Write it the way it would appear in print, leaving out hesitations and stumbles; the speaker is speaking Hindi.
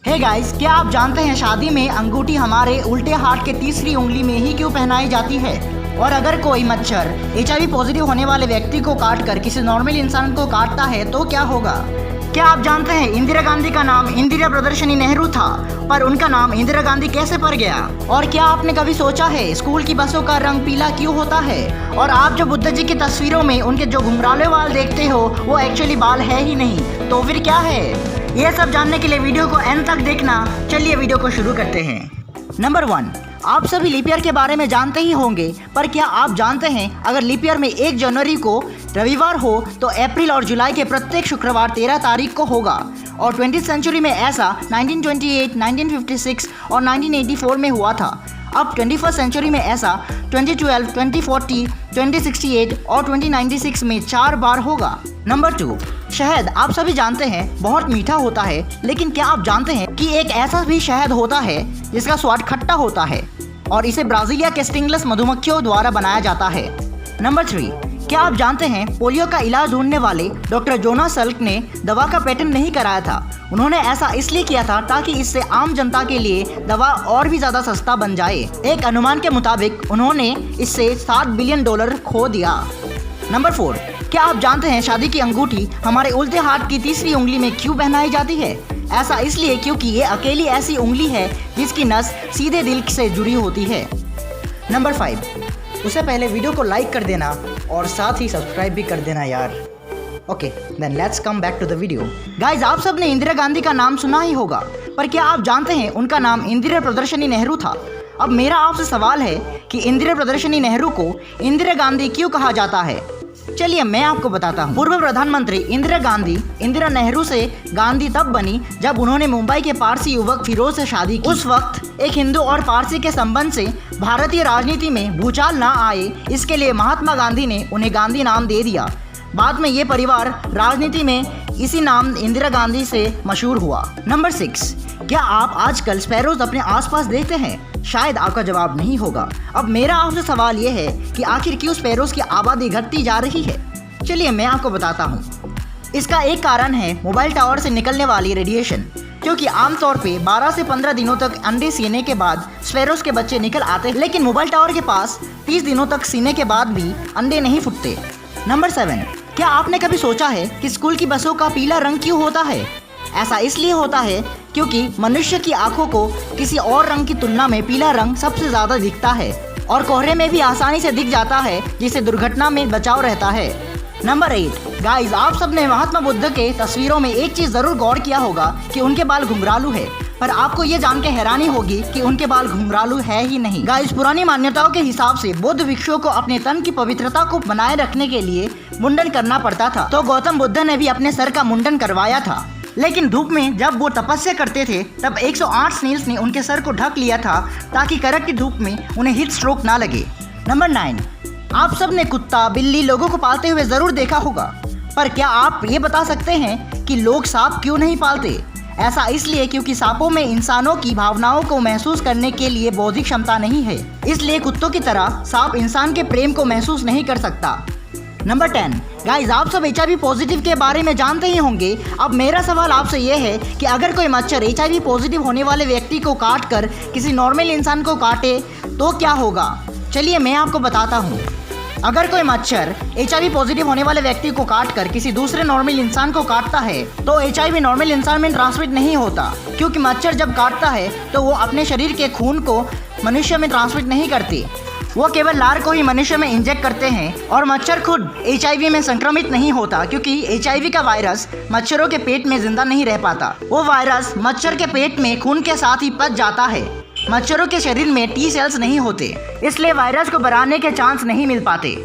हे गाइस, क्या आप जानते हैं शादी में अंगूठी हमारे उल्टे हाथ के तीसरी उंगली में ही क्यों पहनाई जाती है? और अगर कोई मच्छर HIV पॉजिटिव होने वाले व्यक्ति को काटकर किसी नॉर्मल इंसान को काटता है तो क्या होगा? क्या आप जानते हैं इंदिरा गांधी का नाम इंदिरा प्रदर्शनी नेहरू था, पर उनका नाम इंदिरा गांधी कैसे पड़ गया? और क्या आपने कभी सोचा है स्कूल की बसों का रंग पीला क्यों होता है? और आप जो बुद्ध जी की तस्वीरों में उनके जो घुंघराले बाल देखते हो वो एक्चुअली बाल है ही नहीं, तो फिर क्या है? ये सब जानने के लिए वीडियो को एंड तक देखना। चलिए वीडियो को शुरू करते हैं। नंबर 1, आप सभी लीप ईयर के बारे में जानते ही होंगे, पर क्या आप जानते हैं अगर लीप ईयर में 1 जनवरी को रविवार हो तो अप्रैल और जुलाई के प्रत्येक शुक्रवार 13 तारीख को होगा। और 20वीं सेंचुरी में ऐसा 1928, 1956 और 1984 में हुआ था। अब 21st सेंचुरी में ऐसा 2012, 2040, 2068 और 2096 में 4 बार होगा। नंबर 2, शहद आप सभी जानते हैं बहुत मीठा होता है, लेकिन क्या आप जानते हैं कि एक ऐसा भी शहद होता है जिसका स्वाद खट्टा होता है और इसे ब्राजीलिया के स्टिंगलेस मधुमक्खियों द्वारा बनाया जाता है। नंबर 3, क्या आप जानते हैं पोलियो का इलाज ढूंढने वाले डॉक्टर जोनास सल्क ने दवा का पेटेंट नहीं कराया था। उन्होंने ऐसा इसलिए किया था ताकि इससे आम जनता के लिए दवा और भी ज्यादा सस्ता बन जाए। एक अनुमान के मुताबिक उन्होंने इससे $7 बिलियन खो दिया। नंबर 4, क्या आप जानते हैं शादी की अंगूठी हमारे उल्टे हाथ की तीसरी उंगली में क्यों पहनाई जाती है? ऐसा इसलिए क्योंकि ये अकेली ऐसी उंगली है जिसकी नस सीधे दिल से जुड़ी होती है। नंबर 5, उससे पहले वीडियो को लाइक कर देना और साथ ही सब्सक्राइब भी कर देना यार। Okay, then let's come back to the video. Guys, आप सब ने इंदिरा गांधी का नाम सुना ही होगा, पर क्या आप जानते हैं उनका नाम इंदिरा प्रदर्शनी नेहरू था? अब मेरा आपसे सवाल है कि इंदिरा प्रदर्शनी नेहरू को इंदिरा गांधी क्यों कहा जाता है? चलिए मैं आपको बताता हूँ। पूर्व प्रधानमंत्री इंदिरा गांधी इंदिरा नेहरू से गांधी तब बनी जब उन्होंने मुंबई के पारसी युवक फिरोज से शादी की। उस वक्त एक हिंदू और पारसी के संबंध से भारतीय राजनीति में भूचाल ना आए, इसके लिए महात्मा गांधी ने उन्हें गांधी नाम दे दिया। बाद में ये परिवार राजनीति में इसी नाम इंदिरा गांधी से मशहूर हुआ। नंबर 6, क्या आप आजकल स्पैरोज अपने आसपास देखते हैं? शायद आपका जवाब नहीं होगा। अब मेरा आपसे सवाल ये है कि आखिर क्यों स्पैरोज की आबादी घटती जा रही है? चलिए मैं आपको बताता हूँ। इसका एक कारण है मोबाइल टावर से निकलने वाली रेडिएशन, क्योंकि आमतौर पे 12 से 15 दिनों तक अंडे सीने के बाद स्पैरोज के बच्चे निकल आते हैं, लेकिन मोबाइल टावर के पास 30 दिनों तक सीने के बाद भी अंडे नहीं फुटते। नंबर 7, क्या आपने कभी सोचा है कि स्कूल की बसों का पीला रंग क्यों होता है? ऐसा इसलिए होता है क्योंकि मनुष्य की आंखों को किसी और रंग की तुलना में पीला रंग सबसे ज्यादा दिखता है और कोहरे में भी आसानी से दिख जाता है, जिससे दुर्घटना में बचाव रहता है। नंबर 8, गाइज, आप सबने महात्मा बुद्ध के तस्वीरों में एक चीज जरूर गौर किया होगा कि उनके बाल घुंघरालू है, पर आपको ये जान के हैरानी होगी कि उनके बाल घुंघरालू है ही नहीं। गाइज, पुरानी मान्यताओं के हिसाब से बौद्ध भिक्षुओं को अपने तन की पवित्रता को बनाए रखने के लिए मुंडन करना पड़ता था, तो गौतम बुद्ध ने भी अपने सर का मुंडन करवाया था। लेकिन धूप में जब वो तपस्या करते थे तब 108 स्नेल्स ने उनके सर को ढक लिया था ताकि कड़क की धूप में उन्हें हीट स्ट्रोक ना लगे। नंबर 9, आप सब ने कुत्ता बिल्ली लोगों को पालते हुए जरूर देखा होगा, पर क्या आप ये बता सकते हैं कि लोग सांप क्यों नहीं पालते? ऐसा इसलिए क्योंकि सांपों में इंसानों की भावनाओं को महसूस करने के लिए बौद्धिक क्षमता नहीं है, इसलिए कुत्तों की तरह सांप इंसान के प्रेम को महसूस नहीं कर सकता। नंबर 10, गाइज, आप सब HIV पॉजिटिव के बारे में जानते ही होंगे। अब मेरा सवाल आपसे ये है कि अगर कोई मच्छर HIV पॉजिटिव होने वाले व्यक्ति को काट कर किसी नॉर्मल इंसान को काटे तो क्या होगा? चलिए मैं आपको बताता हूँ। अगर कोई मच्छर HIV पॉजिटिव होने वाले व्यक्ति को काट कर किसी दूसरे नॉर्मल इंसान को काटता है तो HIV नॉर्मल इंसान में ट्रांसमिट नहीं होता, क्योंकि मच्छर जब काटता है तो वो अपने शरीर के खून को मनुष्य में ट्रांसमिट नहीं करते, वो केवल लार को ही मनुष्य में इंजेक्ट करते हैं। और मच्छर खुद HIV में संक्रमित नहीं होता, क्योंकि HIV का वायरस मच्छरों के पेट में जिंदा नहीं रह पाता। वो वायरस मच्छर के पेट में खून के साथ ही पच जाता है। मच्छरों के शरीर में T सेल्स नहीं होते, इसलिए वायरस को बढ़ाने के चांस नहीं मिल पाते।